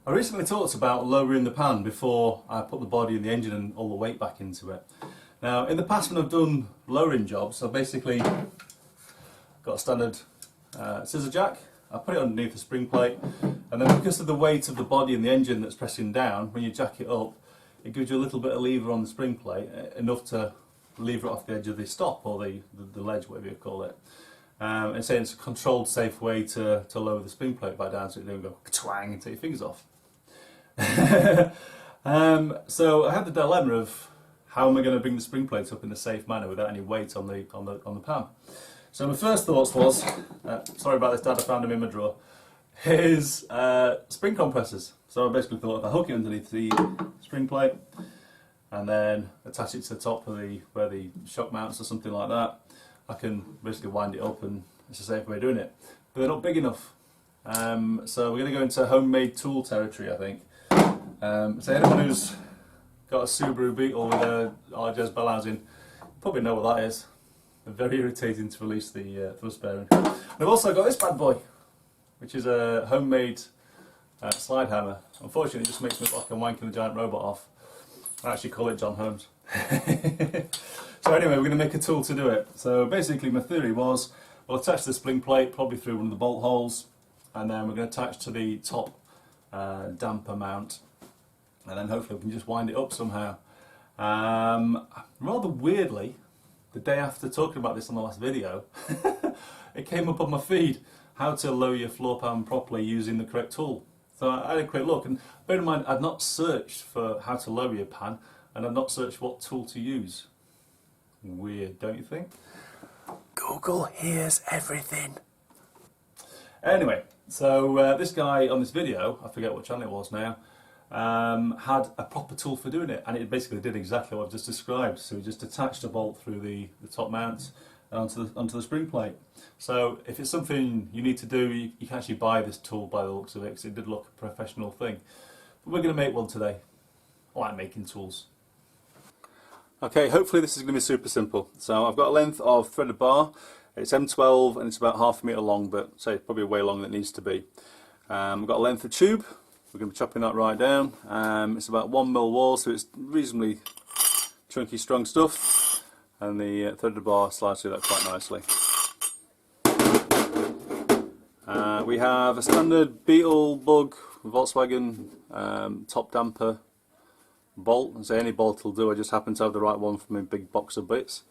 I recently talked about lowering the pan before I put the body and the engine and all the weight back into it. Now, in the past when I've done lowering jobs, I've basically got a standard scissor jack. I put it underneath the spring plate, and then because of the weight of the body and the engine that's pressing down, when you jack it up, it gives you a little bit of lever on the spring plate, enough to lever it off the edge of the stop, or the ledge, whatever you call it. And saying it's a controlled, safe way to lower the spring plate back down so it don't go twang and take your fingers off. So I had the dilemma of how am I going to bring the spring plate up in a safe manner without any weight on the pan. So my first thoughts was, sorry about this, Dad, I found them in my drawer, is spring compressors. So I basically thought if I hook it underneath the spring plate and then attach it to the top of where the shock mounts or something like that, I can basically wind it up, and it's a safe way of doing it. But they're not big enough. So we're going to go into homemade tool territory, I think. So anyone who's got a Subaru Beetle with a RJ's bell housing probably know what that is. They're very irritating to release the thrust bearing. And I've also got this bad boy, which is a homemade slide hammer. Unfortunately, it just makes me look like I'm wanking the giant robot off. I actually call it John Holmes. So anyway, we're going to make a tool to do it. So basically my theory was, we'll attach the spring plate probably through one of the bolt holes, and then we're going to attach to the top damper mount, and then hopefully we can just wind it up somehow. Rather weirdly, the day after talking about this on the last video, it came up on my feed, how to lower your floor pan properly using the correct tool. So I had a quick look, and bear in mind I'd not searched for how to lower your pan, and I'd not searched what tool to use. Weird, don't you think? Google hears everything. Anyway, so this guy on this video, I forget what channel it was now, had a proper tool for doing it, and it basically did exactly what I've just described. So he just attached a bolt through the top mount onto the spring plate. So if it's something you need to do, you can actually buy this tool by the looks of it, because it did look a professional thing. But we're going to make one today. I like making tools. Okay, hopefully this is going to be super simple. So I've got a length of threaded bar. It's M12 and it's about ½ a metre long, but say probably way longer than it needs to be. I've got a length of tube. We're going to be chopping that right down. It's about 1mm wall, so it's reasonably chunky, strong stuff. And the threaded bar slides through that quite nicely. We have a standard Beetle bug Volkswagen top damper bolt, and say any bolt will do. I just happen to have the right one from a big box of bits.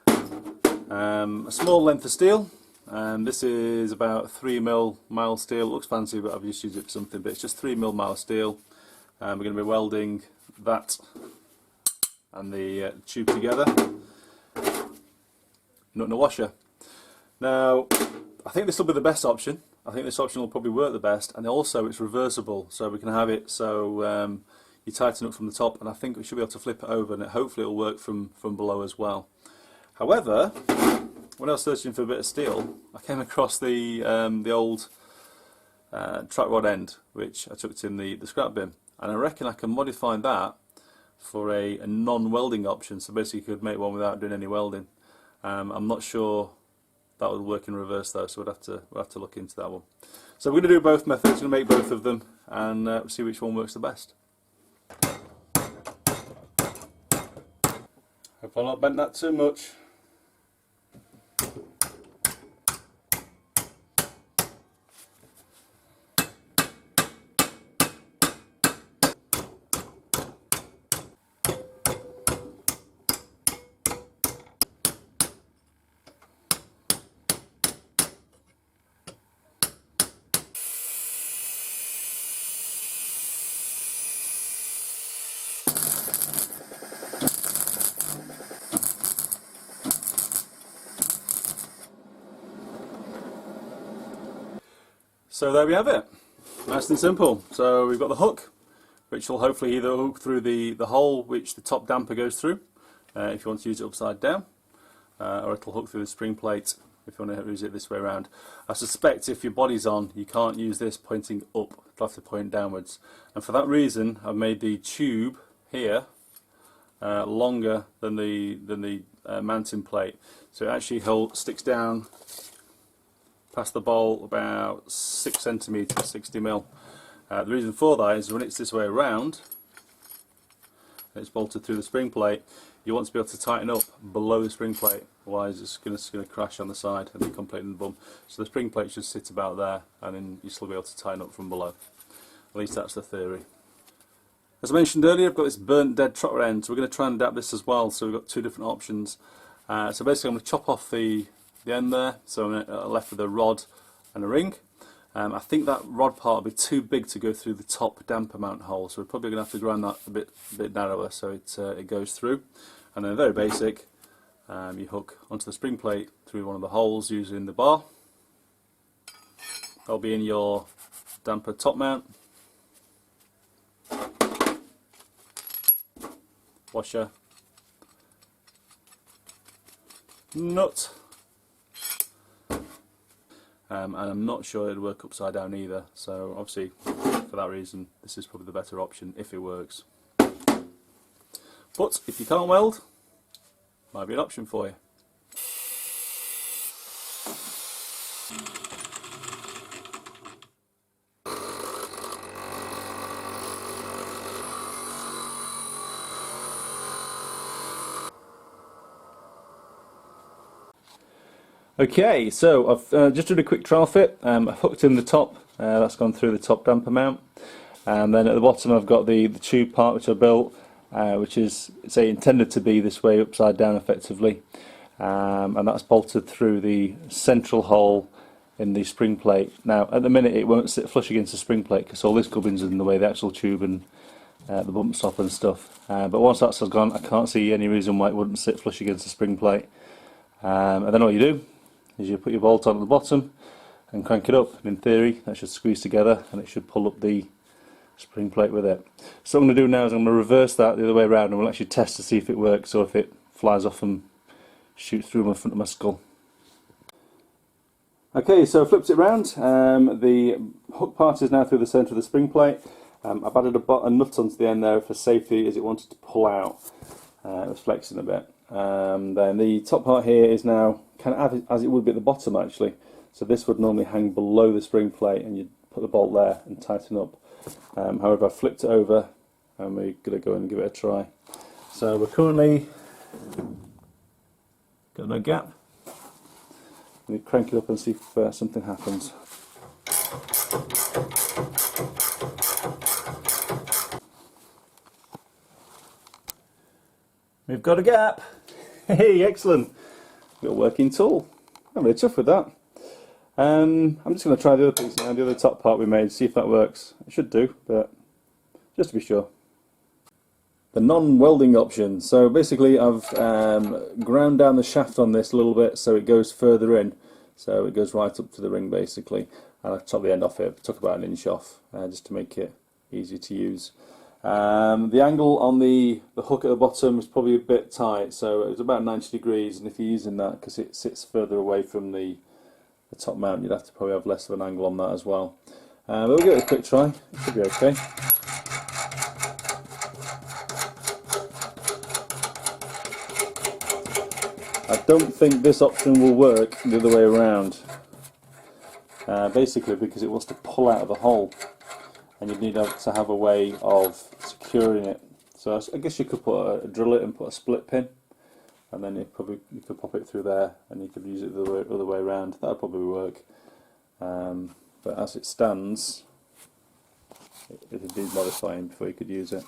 A small length of steel, and this is about 3mm mild steel. It looks fancy, but I've just used it for something, but it's just 3mm mild steel. We're going to be welding that and the tube together. Nut and a washer. Now I think this will be the best option. I think this option will probably work the best, and also it's reversible, so we can have it so you tighten up from the top, and I think we should be able to flip it over, and hopefully it'll work from below as well. However, when I was searching for a bit of steel, I came across the old track rod end, which I chucked in the scrap bin, and I reckon I can modify that for a non-welding option, so basically you could make one without doing any welding. I'm not sure that would work in reverse though, so we'll have to look into that one. So we're going to do both methods, we're going to make both of them, and see which one works the best. Hope I've not bent that too much. So there we have it, nice and simple. So we've got the hook, which will hopefully either hook through the hole which the top damper goes through, if you want to use it upside down, or it'll hook through the spring plate if you want to use it this way around. I suspect if your body's on, you can't use this pointing up, you'll have to point downwards. And for that reason, I've made the tube here longer than the mounting plate, so it actually sticks down past the bolt about 6 centimetres, 60mm. The reason for that is when it's this way around, and it's bolted through the spring plate, you want to be able to tighten up below the spring plate, otherwise it's going to crash on the side and be completely in the bum. So the spring plate should sit about there, and then you'll still be able to tighten up from below. At least that's the theory. As I mentioned earlier, I've got this burnt dead trotter end, so we're going to try and adapt this as well. So we've got two different options. So basically I'm going to chop off the end there, so I'm left with a rod and a ring. I think that rod part will be too big to go through the top damper mount hole, so we're probably going to have to grind that a bit narrower so it goes through. And then very basic, you hook onto the spring plate through one of the holes using the bar. That'll be in your damper top mount. Washer. Nut. And I'm not sure it'll work upside down either, so obviously for that reason this is probably the better option if it works. But if you can't weld, might be an option for you. Okay, so I've just done a quick trial fit. I've hooked in the top, that's gone through the top damper mount, and then at the bottom I've got the tube part which I built, which is intended to be this way upside down effectively, and that's bolted through the central hole in the spring plate. Now at the minute it won't sit flush against the spring plate because all this gubbin's in the way, the actual tube and the bump stop and stuff, but once that's gone I can't see any reason why it wouldn't sit flush against the spring plate. And then all you do is you put your bolt on at the bottom and crank it up, and in theory that should squeeze together and it should pull up the spring plate with it. So what I'm going to do now is I'm going to reverse that the other way around, and we'll actually test to see if it works or if it flies off and shoots through my front of my skull. Okay, so I flipped it round. The hook part is now through the centre of the spring plate. I've added a nut onto the end there for safety as it wanted to pull out. It was flexing a bit. Then the top part here is now kind of as it would be at the bottom actually. So this would normally hang below the spring plate and you'd put the bolt there and tighten up. However, I flipped it over and we're going to go and give it a try. So we're currently got no gap. We crank it up and see if something happens. We've got a gap. Hey, excellent. We've got a working tool. I'm really tough with that. I'm just going to try the other piece now, the other top part we made, see if that works. It should do, but just to be sure. The non-welding option. So basically I've ground down the shaft on this a little bit so it goes further in. So it goes right up to the ring basically. And I've chopped the end off it, took about an inch off just to make it easy to use. The angle on the hook at the bottom was probably a bit tight, so it was about 90 degrees, and if you're using that because it sits further away from the top mount, you'd have to probably have less of an angle on that as well. But we'll give it a quick try, it should be okay. I don't think this option will work the other way around, basically because it wants to pull out of the hole. And you'd need to have a way of securing it. So I guess you could drill it and put a split pin, and then you could pop it through there, and you could use it the other way around. That would probably work. But as it stands, it would need modifying before you could use it.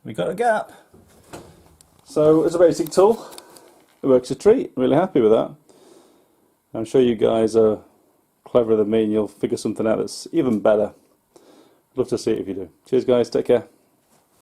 We got a gap. So as a basic tool, it works a treat. Really happy with that. I'm sure you guys are cleverer than me and you'll figure something out that's even better. I'd love to see it if you do. Cheers guys, take care.